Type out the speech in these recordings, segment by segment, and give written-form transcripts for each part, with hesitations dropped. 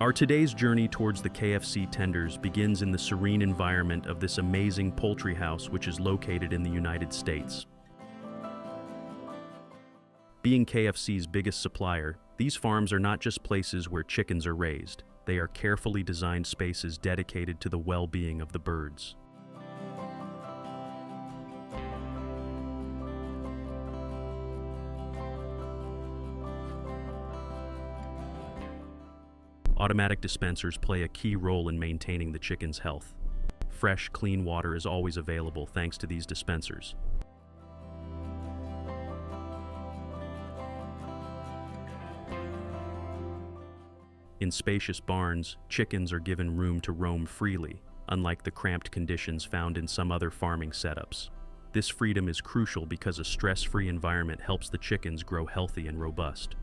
Our today's journey towards the KFC tenders begins in the serene environment of this amazing poultry house which is located in the United States. Being KFC's biggest supplier, these farms are not just places where chickens are raised. They are carefully designed spaces dedicated to the well-being of the birds. Automatic dispensers play a key role in maintaining the chicken's health. Fresh, clean water is always available thanks to these dispensers. In spacious barns, chickens are given room to roam freely, unlike the cramped conditions found in some other farming setups. This freedom is crucial because a stress-free environment helps the chickens grow healthy and robust.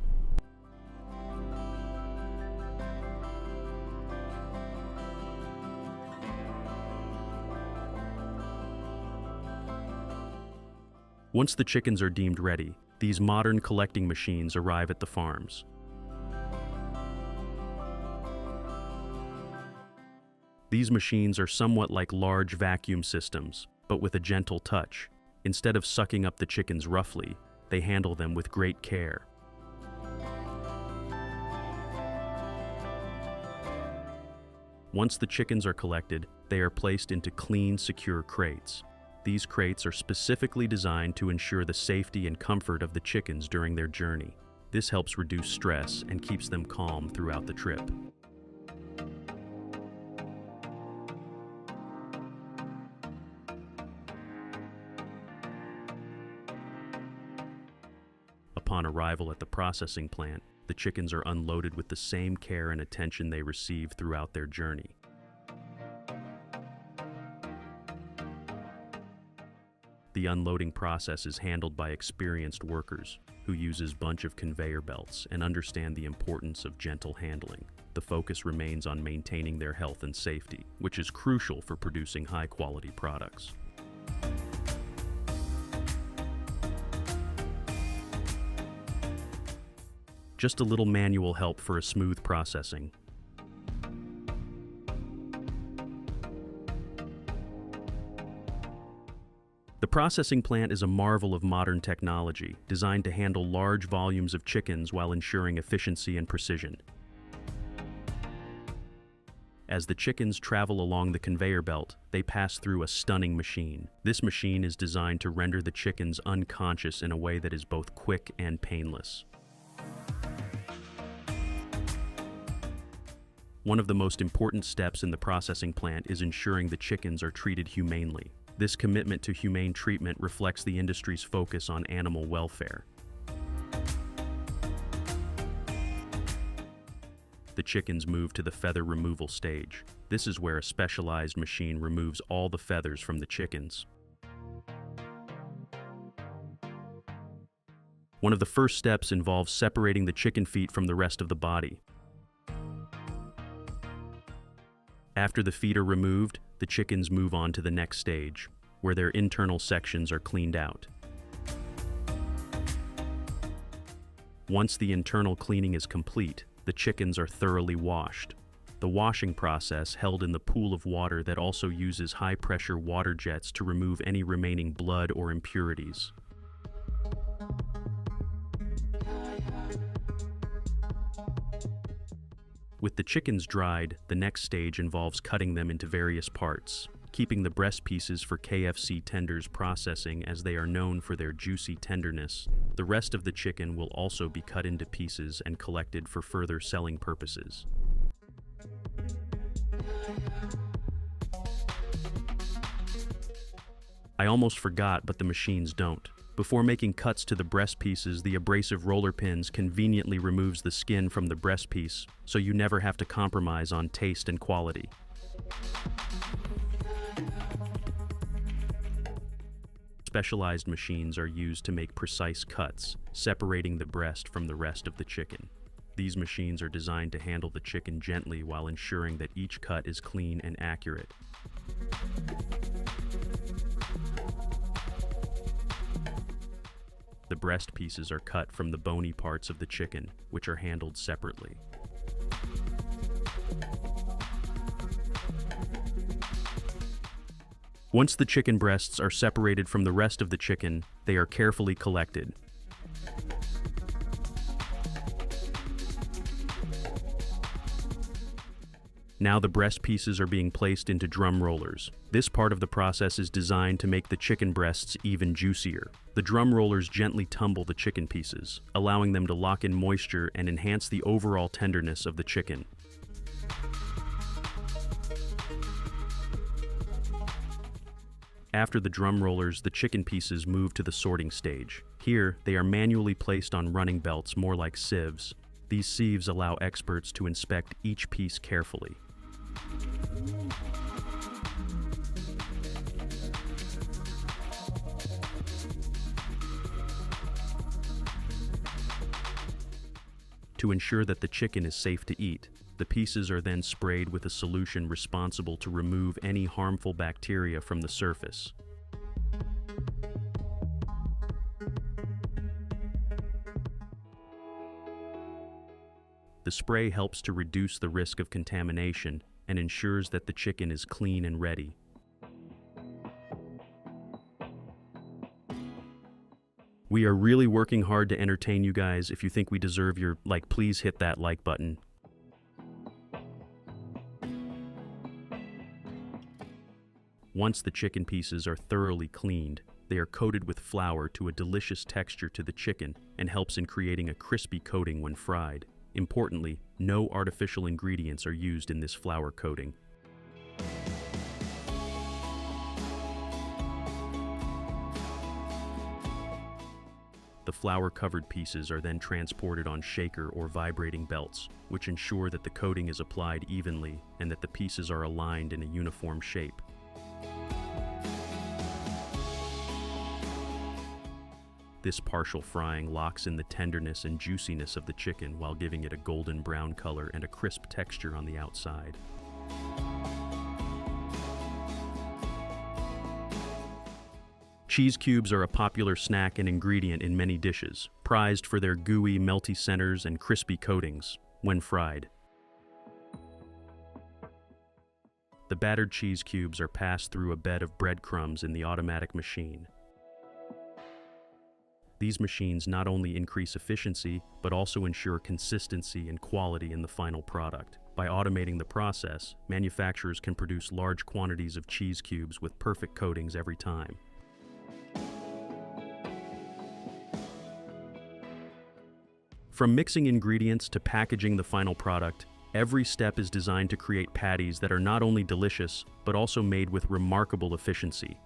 Once the chickens are deemed ready, these modern collecting machines arrive at the farms. These machines are somewhat like large vacuum systems, but with a gentle touch. Instead of sucking up the chickens roughly, they handle them with great care. Once the chickens are collected, they are placed into clean, secure crates. These crates are specifically designed to ensure the safety and comfort of the chickens during their journey. This helps reduce stress and keeps them calm throughout the trip. Upon arrival at the processing plant, the chickens are unloaded with the same care and attention they receive throughout their journey. The unloading process is handled by experienced workers who uses a bunch of conveyor belts and understand the importance of gentle handling. The focus remains on maintaining their health and safety, which is crucial for producing high-quality products. Just a little manual help for a smooth processing. The processing plant is a marvel of modern technology, designed to handle large volumes of chickens while ensuring efficiency and precision. As the chickens travel along the conveyor belt, they pass through a stunning machine. This machine is designed to render the chickens unconscious in a way that is both quick and painless. One of the most important steps in the processing plant is ensuring the chickens are treated humanely. This commitment to humane treatment reflects the industry's focus on animal welfare. The chickens move to the feather removal stage. This is where a specialized machine removes all the feathers from the chickens. One of the first steps involves separating the chicken feet from the rest of the body. After the feet are removed, the chickens move on to the next stage, where their internal sections are cleaned out. Once the internal cleaning is complete, the chickens are thoroughly washed. The washing process, held in the pool of water that also uses high-pressure water jets to remove any remaining blood or impurities. With the chickens dried, the next stage involves cutting them into various parts, keeping the breast pieces for KFC tenders processing as they are known for their juicy tenderness. The rest of the chicken will also be cut into pieces and collected for further selling purposes. I almost forgot, but the machines don't. Before making cuts to the breast pieces, the abrasive roller pins conveniently removes the skin from the breast piece, so you never have to compromise on taste and quality. Specialized machines are used to make precise cuts, separating the breast from the rest of the chicken. These machines are designed to handle the chicken gently while ensuring that each cut is clean and accurate. The breast pieces are cut from the bony parts of the chicken, which are handled separately. Once the chicken breasts are separated from the rest of the chicken, they are carefully collected. Now the breast pieces are being placed into drum rollers. This part of the process is designed to make the chicken breasts even juicier. The drum rollers gently tumble the chicken pieces, allowing them to lock in moisture and enhance the overall tenderness of the chicken. After the drum rollers, the chicken pieces move to the sorting stage. Here, they are manually placed on running belts, more like sieves. These sieves allow experts to inspect each piece carefully. To ensure that the chicken is safe to eat, the pieces are then sprayed with a solution responsible to remove any harmful bacteria from the surface. The spray helps to reduce the risk of contamination and ensures that the chicken is clean and ready. We are really working hard to entertain you guys. If you think we deserve your like, please hit that like button. Once the chicken pieces are thoroughly cleaned, they are coated with flour to a delicious texture to the chicken and helps in creating a crispy coating when fried. Importantly, no artificial ingredients are used in this flour coating. The flour-covered pieces are then transported on shaker or vibrating belts, which ensure that the coating is applied evenly and that the pieces are aligned in a uniform shape. This partial frying locks in the tenderness and juiciness of the chicken while giving it a golden brown color and a crisp texture on the outside. Cheese cubes are a popular snack and ingredient in many dishes, prized for their gooey, melty centers and crispy coatings when fried. The battered cheese cubes are passed through a bed of breadcrumbs in the automatic machine. These machines not only increase efficiency, but also ensure consistency and quality in the final product. By automating the process, manufacturers can produce large quantities of cheese cubes with perfect coatings every time. From mixing ingredients to packaging the final product, every step is designed to create patties that are not only delicious, but also made with remarkable efficiency.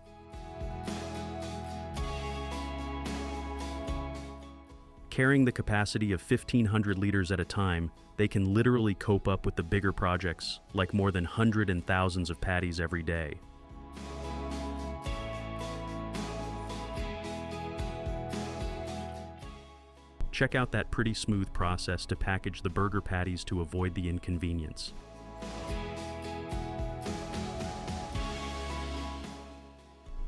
Carrying the capacity of 1,500 liters at a time, they can literally cope up with the bigger projects, like more than hundreds and thousands of patties every day. Check out that pretty smooth process to package the burger patties to avoid the inconvenience.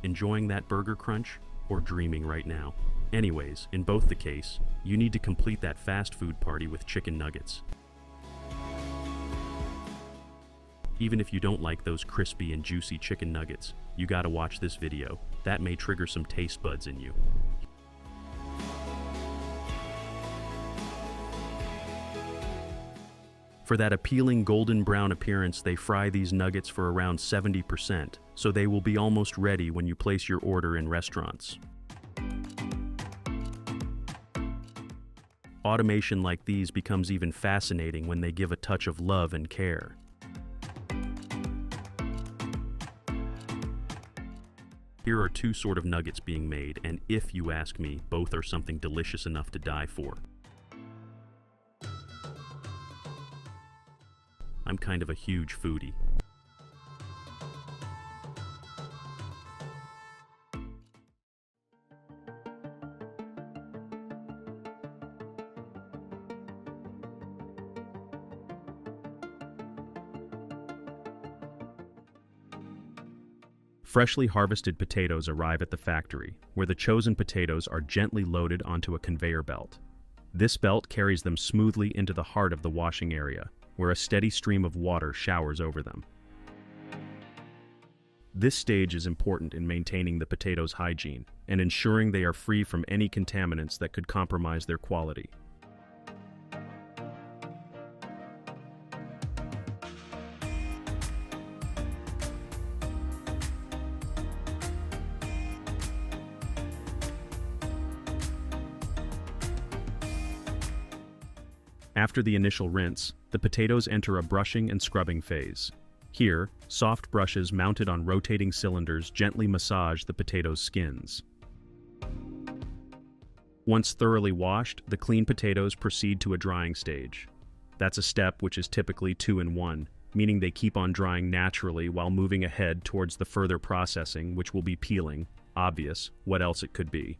Enjoying that burger crunch or dreaming right now? Anyways, in both the case, you need to complete that fast food party with chicken nuggets. Even if you don't like those crispy and juicy chicken nuggets, you gotta watch this video. That may trigger some taste buds in you. For that appealing golden brown appearance, they fry these nuggets for around 70%, so they will be almost ready when you place your order in restaurants. Automation like these becomes even fascinating when they give a touch of love and care. Here are two sort of nuggets being made, and if you ask me, both are something delicious enough to die for. I'm kind of a huge foodie. Freshly harvested potatoes arrive at the factory, where the chosen potatoes are gently loaded onto a conveyor belt. This belt carries them smoothly into the heart of the washing area, where a steady stream of water showers over them. This stage is important in maintaining the potatoes' hygiene and ensuring they are free from any contaminants that could compromise their quality. After the initial rinse, the potatoes enter a brushing and scrubbing phase. Here, soft brushes mounted on rotating cylinders gently massage the potatoes' skins. Once thoroughly washed, the clean potatoes proceed to a drying stage. That's a step which is typically 2 in 1, meaning they keep on drying naturally while moving ahead towards the further processing, which will be peeling. Obvious, what else it could be.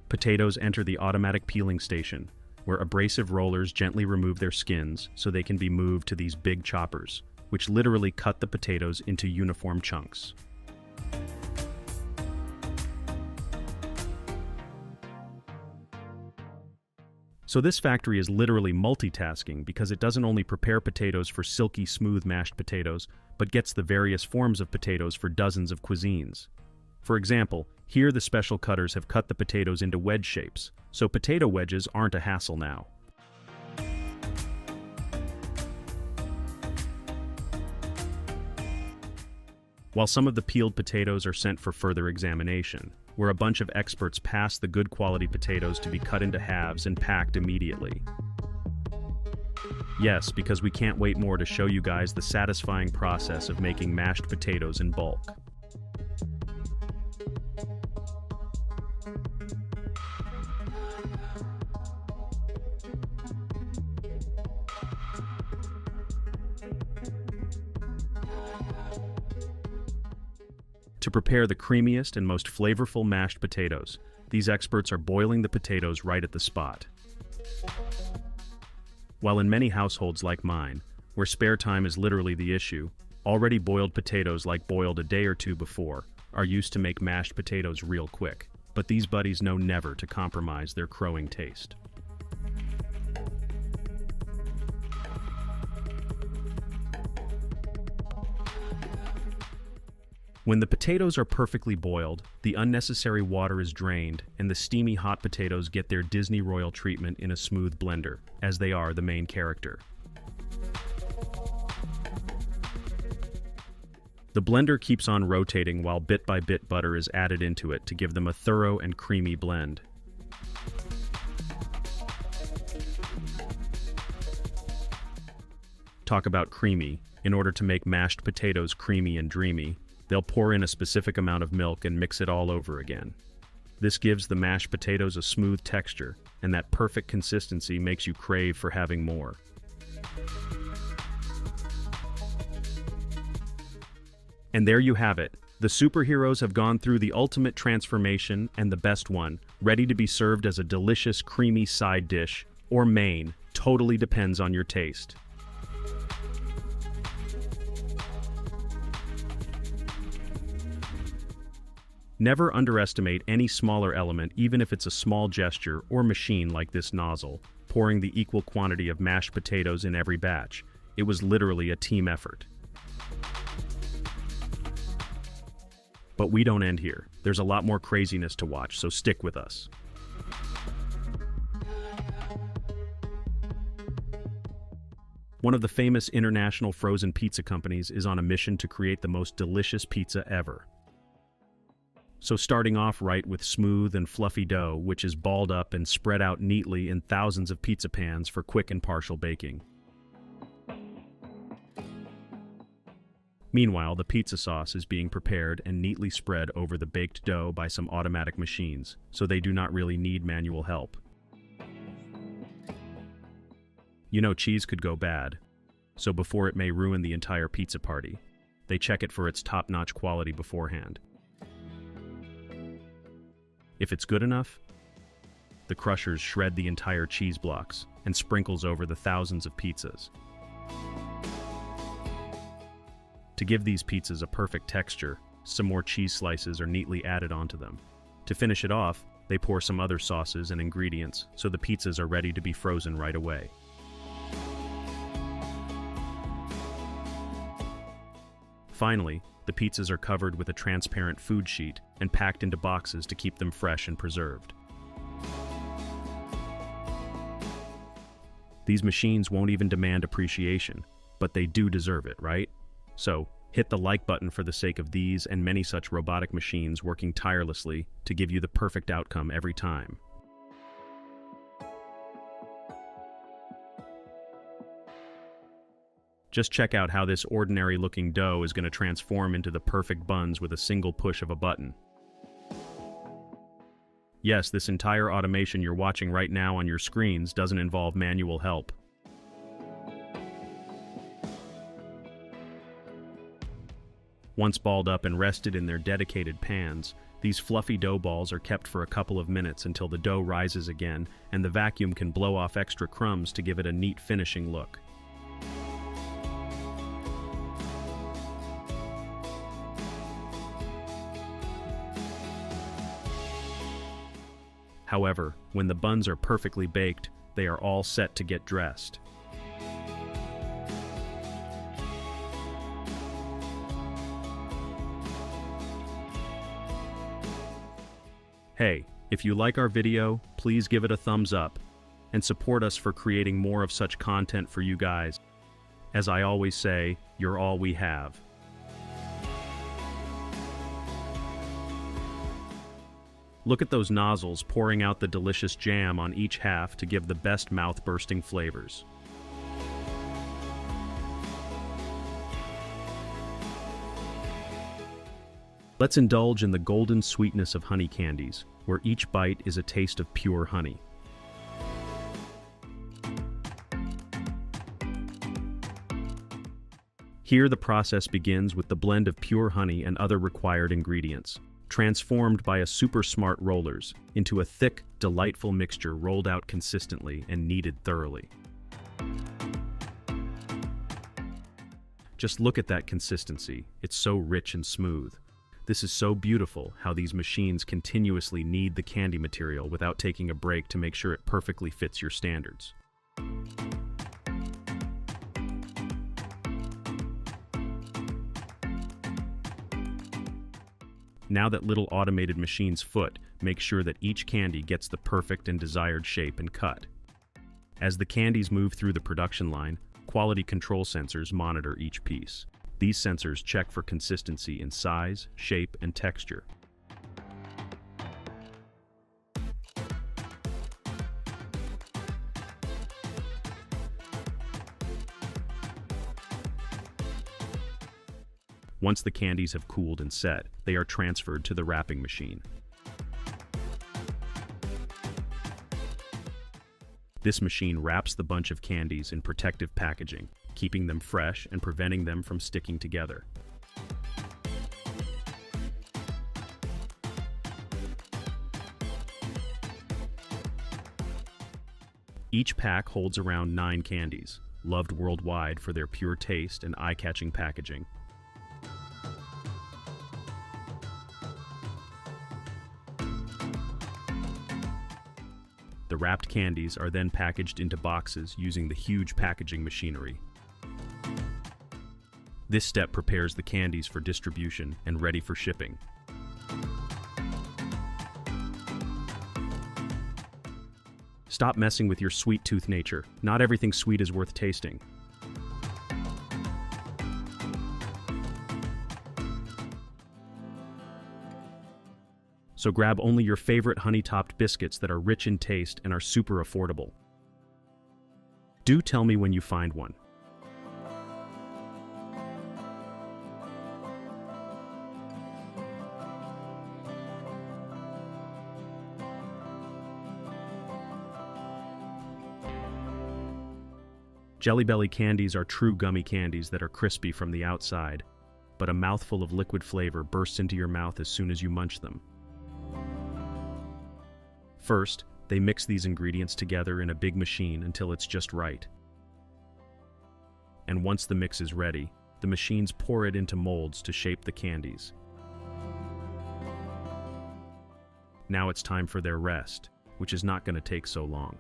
Potatoes enter the automatic peeling station, where abrasive rollers gently remove their skins so they can be moved to these big choppers, which literally cut the potatoes into uniform chunks. So this factory is literally multitasking because it doesn't only prepare potatoes for silky smooth mashed potatoes, but gets the various forms of potatoes for dozens of cuisines. For example, here the special cutters have cut the potatoes into wedge shapes, so potato wedges aren't a hassle now. While some of the peeled potatoes are sent for further examination, where a bunch of experts pass the good quality potatoes to be cut into halves and packed immediately. Yes, because we can't wait more to show you guys the satisfying process of making mashed potatoes in bulk. To prepare the creamiest and most flavorful mashed potatoes, these experts are boiling the potatoes right at the spot. While in many households like mine, where spare time is literally the issue, already boiled potatoes like boiled a day or two before are used to make mashed potatoes real quick, but these buddies know never to compromise their crowing taste. When the potatoes are perfectly boiled, the unnecessary water is drained, and the steamy hot potatoes get their Disney Royal treatment in a smooth blender, as they are the main character. The blender keeps on rotating while bit by bit butter is added into it to give them a thorough and creamy blend. Talk about creamy. In order to make mashed potatoes creamy and dreamy, they'll pour in a specific amount of milk and mix it all over again. This gives the mashed potatoes a smooth texture, and that perfect consistency makes you crave for having more. And there you have it. The superheroes have gone through the ultimate transformation and the best one, ready to be served as a delicious, creamy side dish, or main, totally depends on your taste. Never underestimate any smaller element, even if it's a small gesture or machine like this nozzle, pouring the equal quantity of mashed potatoes in every batch. It was literally a team effort. But we don't end here. There's a lot more craziness to watch, so stick with us. One of the famous international frozen pizza companies is on a mission to create the most delicious pizza ever. So starting off right with smooth and fluffy dough, which is balled up and spread out neatly in thousands of pizza pans for quick and partial baking. Meanwhile, the pizza sauce is being prepared and neatly spread over the baked dough by some automatic machines, so they do not really need manual help. You know, cheese could go bad, so before it may ruin the entire pizza party, they check it for its top-notch quality beforehand. If it's good enough, the crushers shred the entire cheese blocks and sprinkles over the thousands of pizzas. To give these pizzas a perfect texture, some more cheese slices are neatly added onto them. To finish it off, they pour some other sauces and ingredients so the pizzas are ready to be frozen right away. Finally, the pizzas are covered with a transparent food sheet and packed into boxes to keep them fresh and preserved. These machines won't even demand appreciation, but they do deserve it, right? So, hit the like button for the sake of these and many such robotic machines working tirelessly to give you the perfect outcome every time. Just check out how this ordinary-looking dough is going to transform into the perfect buns with a single push of a button. Yes, this entire automation you're watching right now on your screens doesn't involve manual help. Once balled up and rested in their dedicated pans, these fluffy dough balls are kept for a couple of minutes until the dough rises again and the vacuum can blow off extra crumbs to give it a neat finishing look. However, when the buns are perfectly baked, they are all set to get dressed. Hey, if you like our video, please give it a thumbs up and support us for creating more of such content for you guys. As I always say, you're all we have. Look at those nozzles pouring out the delicious jam on each half to give the best mouth-bursting flavors. Let's indulge in the golden sweetness of honey candies, where each bite is a taste of pure honey. Here the process begins with the blend of pure honey and other required ingredients, transformed by a super smart rollers into a thick, delightful mixture rolled out consistently and kneaded thoroughly. Just look at that consistency, it's so rich and smooth. This is so beautiful how these machines continuously knead the candy material without taking a break to make sure it perfectly fits your standards. Now that little automated machine's foot makes sure that each candy gets the perfect and desired shape and cut. As the candies move through the production line, quality control sensors monitor each piece. These sensors check for consistency in size, shape, and texture. Once the candies have cooled and set, they are transferred to the wrapping machine. This machine wraps the bunch of candies in protective packaging, keeping them fresh and preventing them from sticking together. Each pack holds around 9 candies, loved worldwide for their pure taste and eye-catching packaging. The wrapped candies are then packaged into boxes using the huge packaging machinery. This step prepares the candies for distribution and ready for shipping. Stop messing with your sweet tooth nature. Not everything sweet is worth tasting. So grab only your favorite honey-topped biscuits that are rich in taste and are super affordable. Do tell me when you find one. Jelly Belly candies are true gummy candies that are crispy from the outside, but a mouthful of liquid flavor bursts into your mouth as soon as you munch them. First, they mix these ingredients together in a big machine until it's just right. And once the mix is ready, The machines pour it into molds to shape the candies. Now it's time for their rest, which is not going to take so long.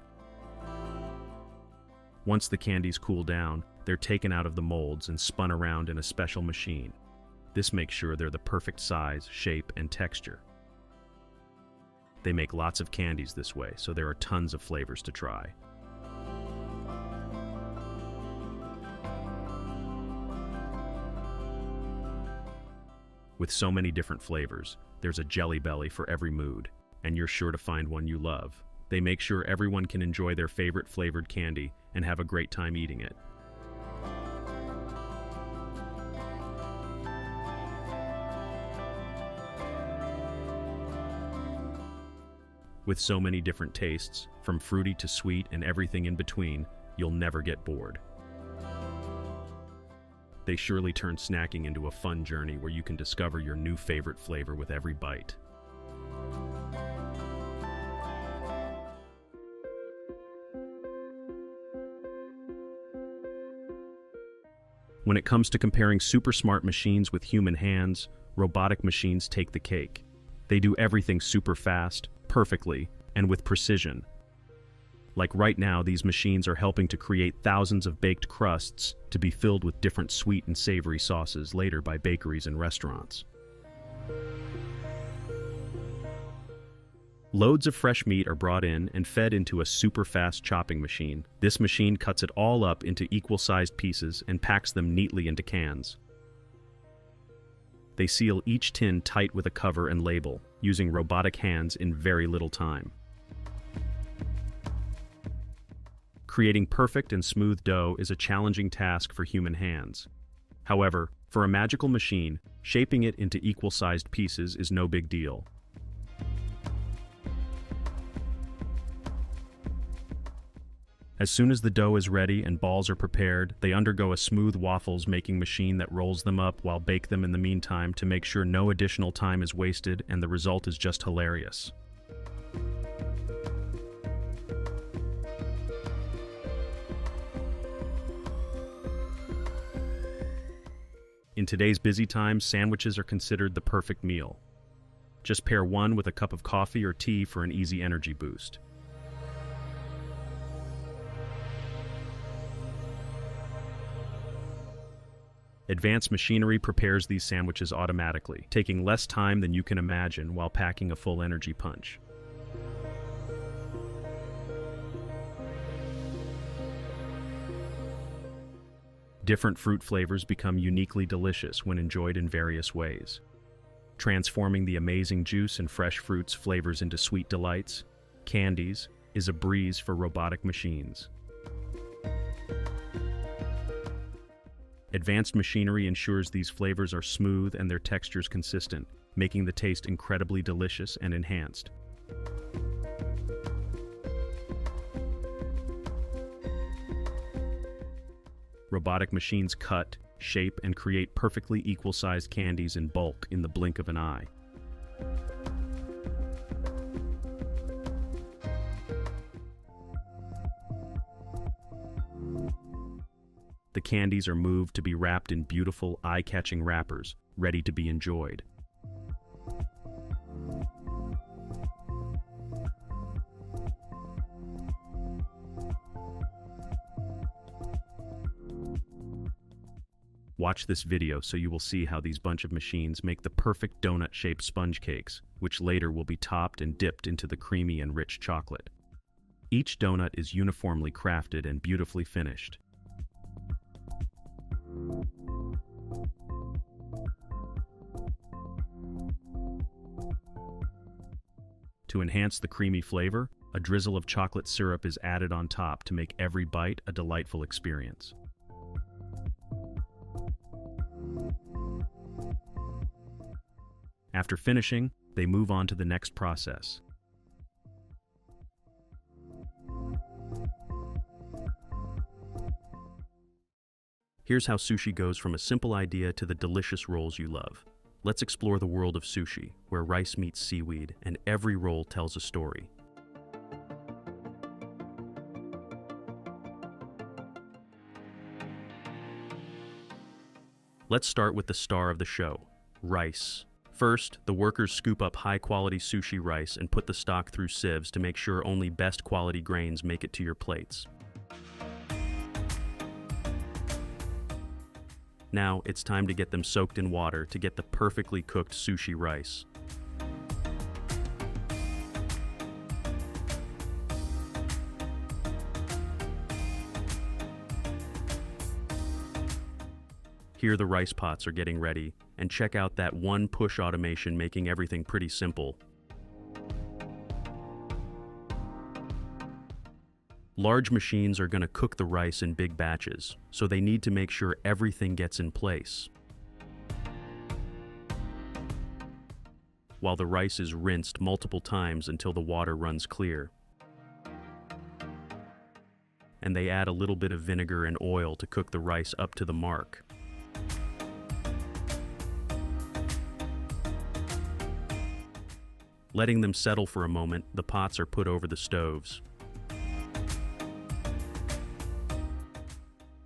Once the candies cool down, they're taken out of the molds and spun around in a special machine. This makes sure they're the perfect size, shape, and texture. They make lots of candies this way, so there are tons of flavors to try. With so many different flavors, there's a jelly belly for every mood, and you're sure to find one you love. They make sure everyone can enjoy their favorite flavored candy and have a great time eating it. With so many different tastes, from fruity to sweet and everything in between, you'll never get bored. They surely turn snacking into a fun journey where you can discover your new favorite flavor with every bite. When it comes to comparing super smart machines with human hands, robotic machines take the cake. They do everything super fast, perfectly, and with precision. Like right now, these machines are helping to create thousands of baked crusts to be filled with different sweet and savory sauces later by bakeries and restaurants. Loads of fresh meat are brought in and fed into a super fast chopping machine. This machine cuts it all up into equal-sized pieces and packs them neatly into cans. They seal each tin tight with a cover and label, using robotic hands in very little time. Creating perfect and smooth dough is a challenging task for human hands. However, for a magical machine, shaping it into equal-sized pieces is no big deal. As soon as the dough is ready and balls are prepared, they undergo a smooth waffles making machine that rolls them up while bake them in the meantime to make sure no additional time is wasted and the result is just hilarious. In today's busy times, sandwiches are considered the perfect meal. Just pair one with a cup of coffee or tea for an easy energy boost. Advanced machinery prepares these sandwiches automatically, taking less time than you can imagine while packing a full energy punch. Different fruit flavors become uniquely delicious when enjoyed in various ways. Transforming the amazing juice and fresh fruits flavors into sweet delights, candies, is a breeze for robotic machines. Advanced machinery ensures these flavors are smooth and their textures consistent, making the taste incredibly delicious and enhanced. Robotic machines cut, shape, and create perfectly equal-sized candies in bulk in the blink of an eye. The candies are moved to be wrapped in beautiful, eye-catching wrappers, ready to be enjoyed. Watch this video so you will see how these bunch of machines make the perfect donut-shaped sponge cakes, which later will be topped and dipped into the creamy and rich chocolate. Each donut is uniformly crafted and beautifully finished. To enhance the creamy flavor, a drizzle of chocolate syrup is added on top to make every bite a delightful experience. After finishing, they move on to the next process. Here's how sushi goes from a simple idea to the delicious rolls you love. Let's explore the world of sushi, where rice meets seaweed, and every roll tells a story. Let's start with the star of the show, rice. First, the workers scoop up high-quality sushi rice and put the stock through sieves to make sure only best quality grains make it to your plates. Now, it's time to get them soaked in water to get the perfectly cooked sushi rice. Here the rice pots are getting ready, and check out that one push automation making everything pretty simple. Large machines are going to cook the rice in big batches, so they need to make sure everything gets in place. While the rice is rinsed multiple times until the water runs clear. And they add a little bit of vinegar and oil to cook the rice up to the mark. Letting them settle for a moment, the pots are put over the stoves.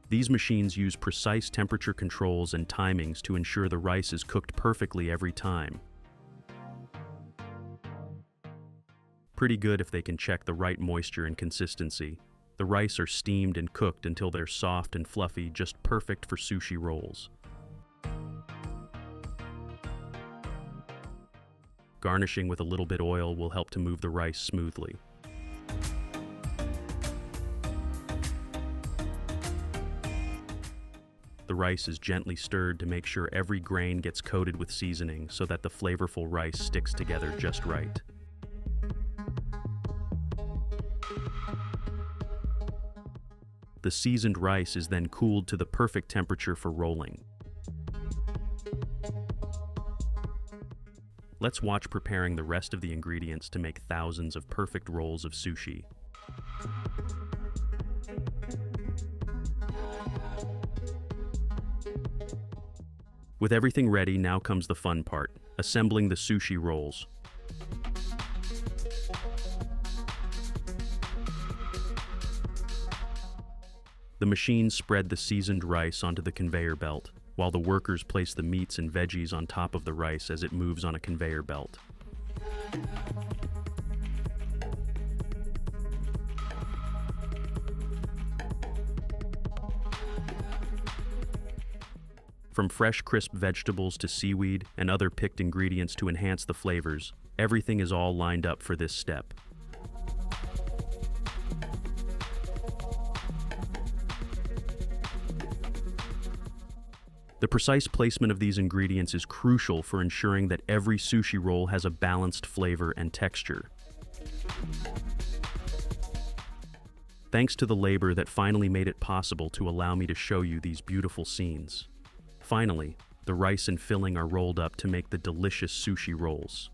These machines use precise temperature controls and timings to ensure the rice is cooked perfectly every time. Pretty good if they can check the right moisture and consistency. The rice are steamed and cooked until they're soft and fluffy, just perfect for sushi rolls. Garnishing with a little bit oil will help to move the rice smoothly. The rice is gently stirred to make sure every grain gets coated with seasoning so that the flavorful rice sticks together just right. The seasoned rice is then cooled to the perfect temperature for rolling. Let's watch preparing the rest of the ingredients to make thousands of perfect rolls of sushi. With everything ready, now comes the fun part, assembling the sushi rolls. The machines spread the seasoned rice onto the conveyor belt, while the workers place the meats and veggies on top of the rice as it moves on a conveyor belt. From fresh, crisp vegetables to seaweed and other picked ingredients to enhance the flavors, everything is all lined up for this step. The precise placement of these ingredients is crucial for ensuring that every sushi roll has a balanced flavor and texture. Thanks to the labor that finally made it possible to allow me to show you these beautiful scenes. Finally, the rice and filling are rolled up to make the delicious sushi rolls.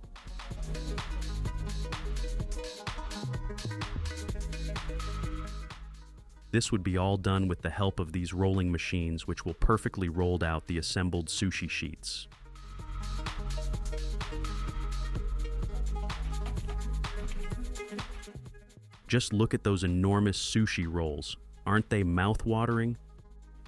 This would be all done with the help of these rolling machines, which will perfectly roll out the assembled sushi sheets. Just look at those enormous sushi rolls. Aren't they mouth-watering?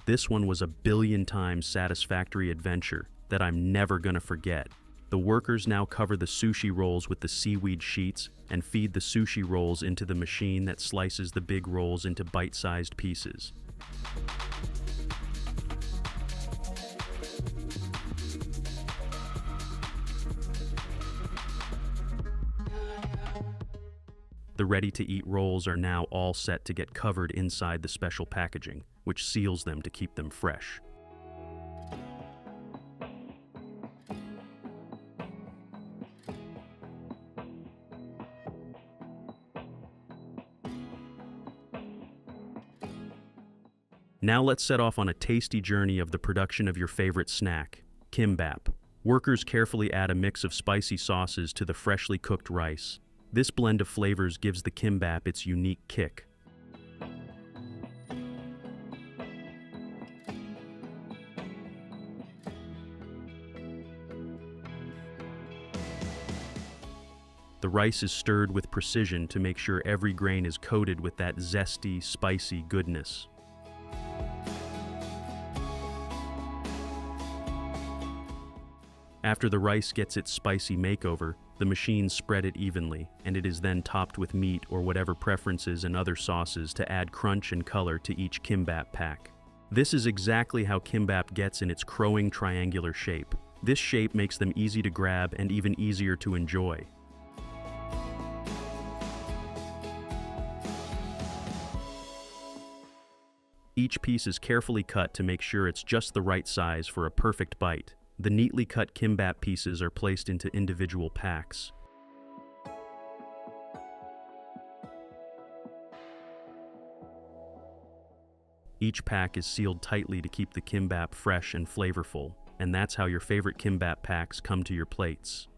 This one was a billion times satisfactory adventure that I'm never gonna forget. The workers now cover the sushi rolls with the seaweed sheets and feed the sushi rolls into the machine that slices the big rolls into bite-sized pieces. The ready-to-eat rolls are now all set to get covered inside the special packaging, which seals them to keep them fresh. Now let's set off on a tasty journey of the production of your favorite snack, kimbap. Workers carefully add a mix of spicy sauces to the freshly cooked rice. This blend of flavors gives the kimbap its unique kick. The rice is stirred with precision to make sure every grain is coated with that zesty, spicy goodness. After the rice gets its spicy makeover, the machines spread it evenly, and it is then topped with meat or whatever preferences and other sauces to add crunch and color to each kimbap pack. This is exactly how kimbap gets in its crowing triangular shape. This shape makes them easy to grab and even easier to enjoy. Each piece is carefully cut to make sure it's just the right size for a perfect bite. The neatly cut kimbap pieces are placed into individual packs. Each pack is sealed tightly to keep the kimbap fresh and flavorful, and that's how your favorite kimbap packs come to your plates.